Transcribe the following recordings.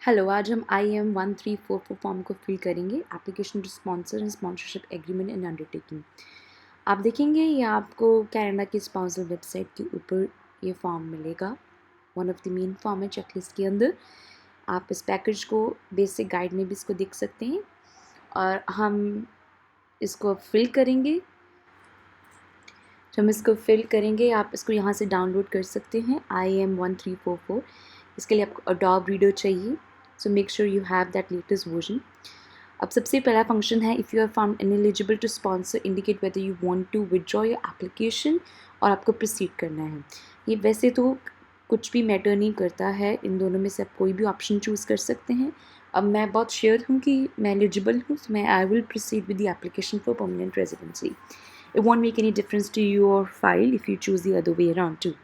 Hello, आज हम IM1344 form को फिल करेंगे। Application to sponsor and sponsorship agreement and undertaking. आप देखेंगे ये आपको कनाडा की स्पॉन्सर वेबसाइट के ऊपर ये फॉर्म मिलेगा। One of the main form है चेकलिस्ट के अंदर। आप इस पैकेज को बेसिक गाइड में भी इसको देख सकते हैं और हम इसको फिल करेंगे। जब हम इसको फिल करेंगे आप इसको यहाँ से डाउनलोड कर सकते हैं IM1344। इसके लिए आपको अडोब रीडर चाहिए, so make sure you have that latest version. अब सबसे पहला फंक्शन है if you are found ineligible to sponsor indicate whether you want to withdraw your application, और आपको प्रोसीड करना है। ये वैसे तो कुछ भी मैटर नहीं करता है, इन दोनों में से आप कोई भी ऑप्शन चूज़ कर सकते हैं। अब मैं बहुत श्योर हूँ कि मैं एलिजिबल हूँ, so मैं I will proceed with the application for permanent residency. It won't make any difference to your file if you choose the other way around too.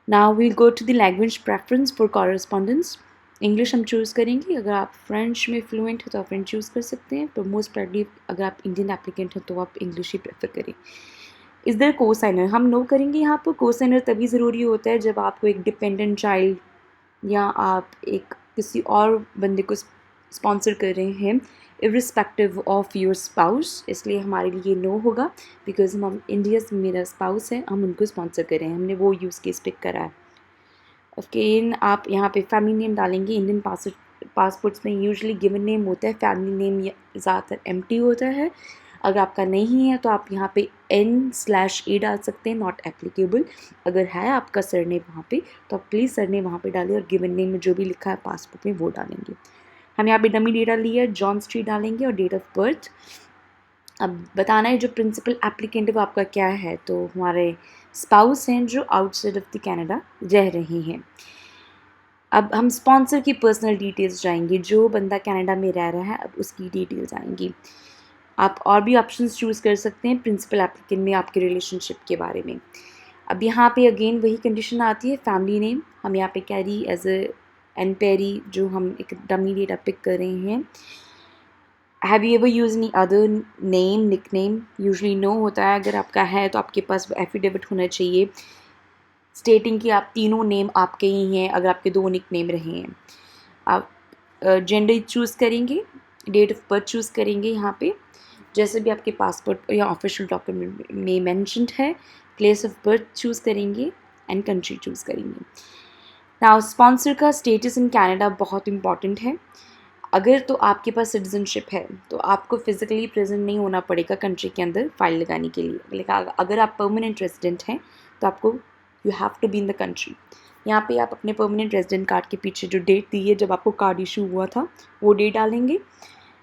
Now we'll go to the language preference for correspondence. English हम choose करेंगे। अगर आप French में fluent हो तो आप French choose कर सकते हैं, पर मोस्ट प्रॉब्ली अगर आप इंडियन एप्लीकेंट हो तो आप इंग्लिश ही प्रेफर करें। इस देयर को साइनर हम नो करेंगे। यहाँ पर को साइनर तभी ज़रूरी होता है जब आपको एक डिपेंडेंट चाइल्ड या आप एक किसी और बंदे को स्पॉन्सर कर रहे हैं इर्रिस्पेक्टिव ऑफ योर स्पाउस। इसलिए हमारे लिए नो होगा बिकॉज हम इंडिया से मेरा स्पाउस है, हम उनको स्पॉन्सर कर रहे हैं, हमने वो यूज़ केस पिक करा है। ओके, आप यहाँ पे फैमिली नेम डालेंगे। इंडियन पासपोर्ट्स में यूजुअली गिवन नेम होता है, फैमिली नेम ज़्यादातर एम्प्टी होता है। अगर आपका नहीं है तो आप यहाँ पे N/A डाल सकते हैं, नॉट एप्लीकेबल। अगर है आपका सरनेम वहाँ पे तो आप प्लीज़ सरनेम वहाँ पे डालें और गिवन नेम में जो भी लिखा है पासपोर्ट में वो डालेंगे। हम यहाँ पे डमी डेटा लिया, जॉन स्ट्रीट डालेंगे और डेट ऑफ बर्थ। अब बताना है जो प्रिंसिपल एप्लीकेंट है वो आपका क्या है, तो हमारे स्पाउस हैं जो आउटसाइड ऑफ द कनाडा रह रहे हैं। अब हम स्पॉन्सर की पर्सनल डिटेल्स जाएंगे, जो बंदा कनाडा में रह रहा है अब उसकी डिटेल्स आएंगी। आप और भी ऑप्शंस चूज़ कर सकते हैं प्रिंसिपल एप्लीकेंट में आपके रिलेशनशिप के बारे में। अब यहाँ पे अगेन वही कंडीशन आती है, फैमिली नेम हम यहाँ पे कैरी एज एन पेरी, जो हम एक डमी डेटा पिक कर रहे हैं। Have you ever use any other name, nickname? Usually no होता है। अगर आपका है तो आपके पास एफिडेविट होना चाहिए स्टेटिंग कि आप तीनों नेम आपके ही हैं, अगर आपके दो निक नेम रहे हैं। आप जेंडर चूज़ करेंगे, डेट ऑफ बर्थ चूज़ करेंगे यहाँ पे जैसे भी आपके पासपोर्ट या ऑफिशियल डॉक्यूमेंट में मेंशन्ड है। प्लेस ऑफ बर्थ चूज़ करेंगे एंड कंट्री चूज़ करेंगे। नाउ स्पॉन्सर का स्टेटस इन कनाडा बहुत इंपॉर्टेंट है। अगर तो आपके पास सिटीजनशिप है तो आपको फिजिकली प्रेजेंट नहीं होना पड़ेगा कंट्री के अंदर फाइल लगाने के लिए, लेकिन अगर आप परमानेंट रेजिडेंट हैं तो आपको you have to be in the country. यहाँ पे आप अपने परमानेंट रेजिडेंट कार्ड के पीछे जो डेट दी है जब आपको कार्ड इशू हुआ था वो डेट डालेंगे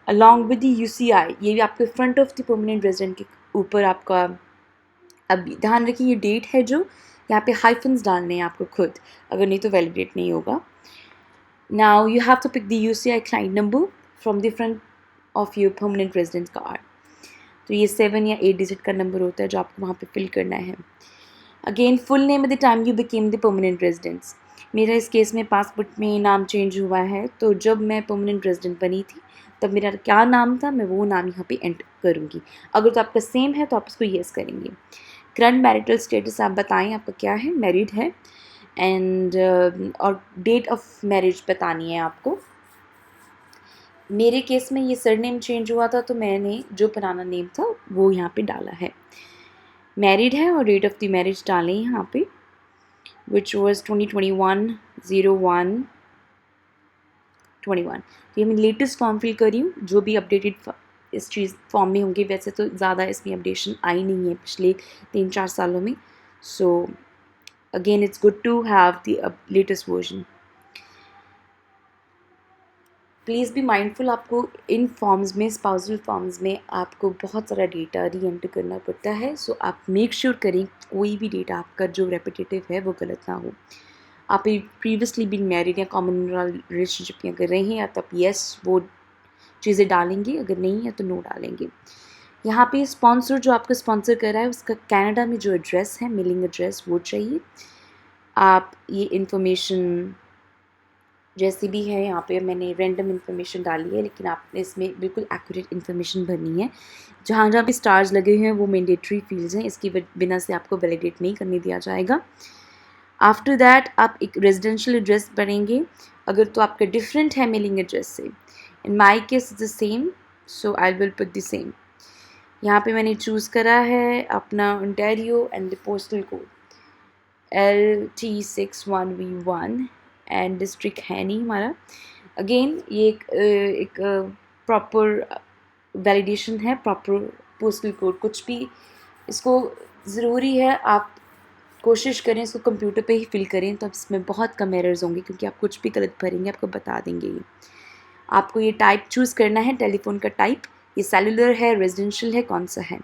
अलॉन्ग विद द UCI। ये भी आपके front of the permanent resident के ऊपर आपका। अब ध्यान रखिए ये डेट है जो यहाँ पे हाइफन्स डालने हैं आपको खुद, अगर नहीं तो वैलिडेट नहीं होगा। Now you have to pick the UCI client number from the front of your permanent residence card. तो ये 7 या 8 डिजिट का नंबर होता है जो आपको वहाँ पे फिल करना है। Again full name at the time you became the permanent residence. मेरा इस केस में पासपोर्ट में नाम चेंज हुआ है, तो जब मैं परमानेंट रेजिडेंट बनी थी तब मेरा क्या नाम था मैं वो नाम यहाँ पे एंटर करूँगी। अगर तो आपका सेम है तो आप उसको येस करेंगे। करंट मैरिटल स्टेटस आप बताएं आपका क्या है, मैरिड है एंड और डेट ऑफ मैरिज बतानी है आपको। मेरे केस में ये सरनेम चेंज हुआ था तो मैंने जो पुराना नेम था वो यहाँ पे डाला है। मैरिड है और डेट ऑफ द मैरिज डालें यहाँ पे विच वॉज 2021/01/21। तो ये मैं लेटेस्ट फॉर्म फिल करी हूँ, जो भी अपडेटेड इस चीज़ फॉर्म में होंगे। वैसे तो ज़्यादा इसमें अपडेशन आई नहीं है पिछले 3-4 सालों में, सो again it's good to have the latest version. Please be mindful, आपको इन फॉर्म्स में स्पाउसल फॉर्म्स में आपको बहुत सारा डेटा री एंटर करना पड़ता है, सो आप मेक श्योर करें कोई भी डेटा आपका जो रेपिटेटिव है वो गलत ना हो। आप प्रीवियसली बीन मैरिड या कॉमन रिलेशनशिप या कर रहे हैं या तब येस वो चीज़ें डालेंगे, अगर नहीं है तो नो डालेंगे। यहाँ पे स्पॉन्सर जो आपको स्पॉन्सर कर रहा है उसका कनाडा में जो एड्रेस है, मेलिंग एड्रेस, वो चाहिए। आप ये इन्फॉर्मेशन जैसी भी है, यहाँ पे मैंने रैंडम इन्फॉर्मेशन डाली है, लेकिन आपने इसमें बिल्कुल एक्यूरेट इन्फॉर्मेशन भरनी है। जहाँ जहाँ भी स्टार्स लगे हैं वो मैंडेटरी फील्ड्स हैं, इसकी बिना से आपको वैलिडेट नहीं करने दिया जाएगा। आफ्टर दैट आप एक रेजिडेंशियल एड्रेस भरेंगे, अगर तो आपका डिफरेंट है मेलिंग एड्रेस से. In my case the same, so I will put the same. यहाँ पे मैंने चूज़ करा है अपना Ontario and the postal code LT61V1 and district है नहीं हमारा. अगेन ये एक प्रॉपर वैलिडेशन है, प्रॉपर पोस्टल कोड. कुछ भी इसको ज़रूरी है आप कोशिश करें इसको कंप्यूटर पे ही फिल करें, तो इसमें बहुत कम एरर्स होंगे, क्योंकि आप कुछ भी गलत भरेंगे आपको बता देंगे ये. आपको ये टाइप चूज़ करना है, टेलीफोन का टाइप. ये सेलुलर है, रेजिडेंशियल है, कौन सा है.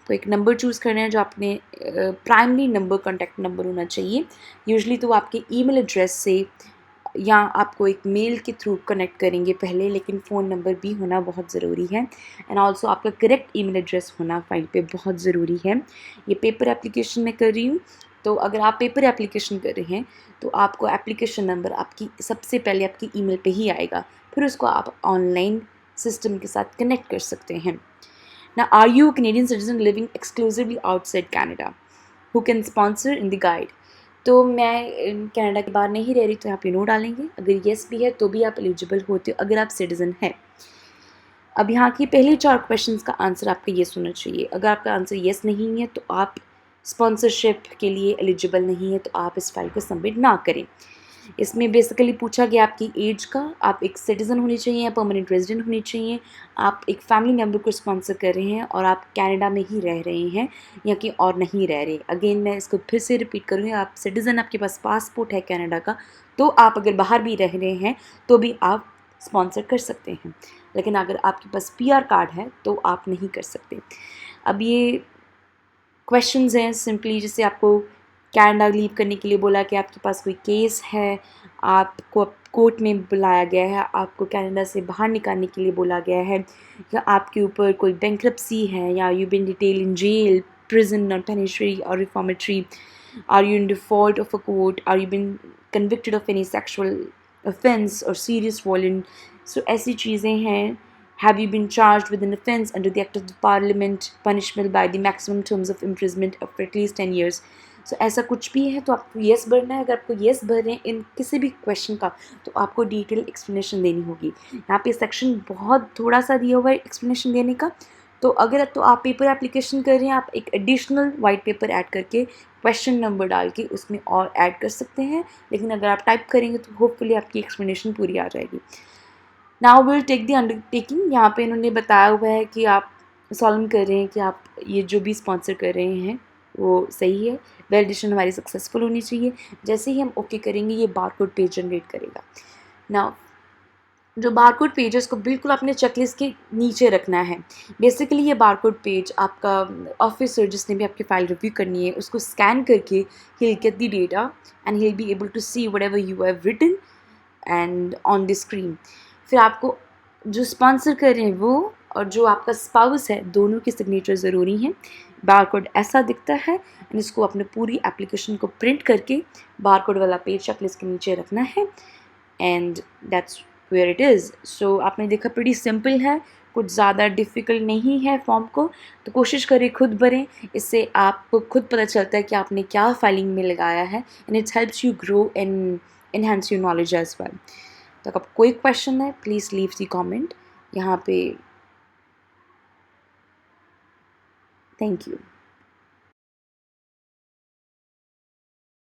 तो एक नंबर चूज़ करना है जो आपने प्राइमरी नंबर, कॉन्टैक्ट नंबर होना चाहिए. यूजुअली तो आपके ईमेल एड्रेस से या आपको एक मेल के थ्रू कनेक्ट करेंगे पहले, लेकिन फ़ोन नंबर भी होना बहुत ज़रूरी है. एंड ऑल्सो आपका करेक्ट ईमेल एड्रेस होना फाइल पे बहुत ज़रूरी है. ये पेपर एप्लीकेशन में कर रही हूँ, तो अगर आप पेपर एप्लीकेशन कर रहे हैं तो आपको एप्लीकेशन नंबर आपकी सबसे पहले आपकी ईमेल पे ही आएगा, फिर उसको आप ऑनलाइन सिस्टम के साथ कनेक्ट कर सकते हैं. Now, are you a Canadian citizen living exclusively outside Canada who can sponsor in the guide? तो मैं कनाडा के बाहर नहीं रह रही, तो यहाँ पे नो डालेंगे. अगर येस भी है तो भी आप एलिजिबल होते हो अगर आप सिटीज़न हैं. अब यहाँ की पहले 4 क्वेश्चंस का आंसर आपका येस होना चाहिए. अगर आपका आंसर येस नहीं है तो आप स्पॉन्सरशिप के लिए एलिजिबल नहीं है, तो आप इस फाइल को सबमिट ना करें. इसमें बेसिकली पूछा गया आपकी एज का, आप एक सिटीज़न होनी चाहिए या परमानेंट रेजिडेंट होनी चाहिए, आप एक फैमिली मेम्बर को स्पॉन्सर कर रहे हैं और आप कनाडा में ही रह रहे हैं या कि और नहीं रह रहे. अगेन मैं इसको फिर से रिपीट करूँगी, आप सिटीज़न, आपके पास पासपोर्ट है कनाडा का, तो आप अगर बाहर भी रह रहे हैं तो भी आप स्पॉन्सर कर सकते हैं. लेकिन अगर आपके पास PR कार्ड है तो आप नहीं कर सकते. अब ये क्वेश्चंस हैं सिंपली, जैसे आपको कनाडा लीव करने के लिए बोला कि आपके पास कोई केस है, आपको कोर्ट में बुलाया गया है, आपको कनाडा से बाहर निकालने के लिए बोला गया है, या आपके ऊपर कोई बैंक्रप्सी है, या यू बीन डिटेल in jail, prison or penitentiary or reformatory, are you in default of a court, are you been convicted of any sexual offense or serious violence. So ऐसी चीज़ें हैं. Have you been charged with an offense under the Act of the Parliament, punishable by the maximum terms of imprisonment of at least 10 years. So ऐसा कुछ भी है तो आपको yes भरना है. अगर आपको येस भर रहे हैं इन किसी भी क्वेश्चन का, तो आपको डिटेल एक्सप्लेनेशन देनी होगी. यहाँ पे सेक्शन बहुत थोड़ा सा दिया हुआ है एक्सप्लेनेशन देने का. तो अगर तो आप पेपर एप्लीकेशन कर रहे हैं, आप एक एडिशनल वाइट पेपर ऐड करके क्वेश्चन नंबर डाल के उसमें और ऐड कर सकते हैं. लेकिन अगर आप टाइप करेंगे तो होपफुली आपकी एक्सप्लेनेशन पूरी आ जाएगी. Now will take the undertaking. यहाँ पे इन्होंने बताया हुआ है कि आप सॉल्व कर रहे हैं कि आप ये जो भी स्पॉन्सर कर रहे हैं वो सही है, वैलिडेशन हमारी सक्सेसफुल होनी चाहिए. जैसे ही हम ओके करेंगे ये बारकोड पेज जनरेट करेगा. नाउ जो बारकोड पेज है उसको बिल्कुल अपने चेकलिस्ट के नीचे रखना है. बेसिकली ये बारकोड पेज आपका ऑफिसर जिसने भी आपकी फ़ाइल रिव्यू करनी है उसको स्कैन करके he will get the data and he will be able to see whatever you have written and on the screen. फिर आपको जो स्पॉन्सर कर रहे हैं वो और जो आपका स्पाउस है दोनों की सिग्नेचर ज़रूरी हैं. बारकोड ऐसा दिखता है एंड इसको अपने पूरी एप्लीकेशन को प्रिंट करके बारकोड वाला पेज चेकलिस्ट के नीचे रखना है and that's where it is. So आपने देखा प्रीटी सिंपल है, कुछ ज़्यादा डिफ़िकल्ट नहीं है फॉर्म को. तो कोशिश करें खुद भरें, इससे आपको खुद पता चलता है कि आपने क्या फाइलिंग में लगाया है and it helps you grow and enhance your knowledge as well. तो अगर कोई क्वेश्चन है प्लीज़ लीव दी कमेंट यहाँ पे. Thank you.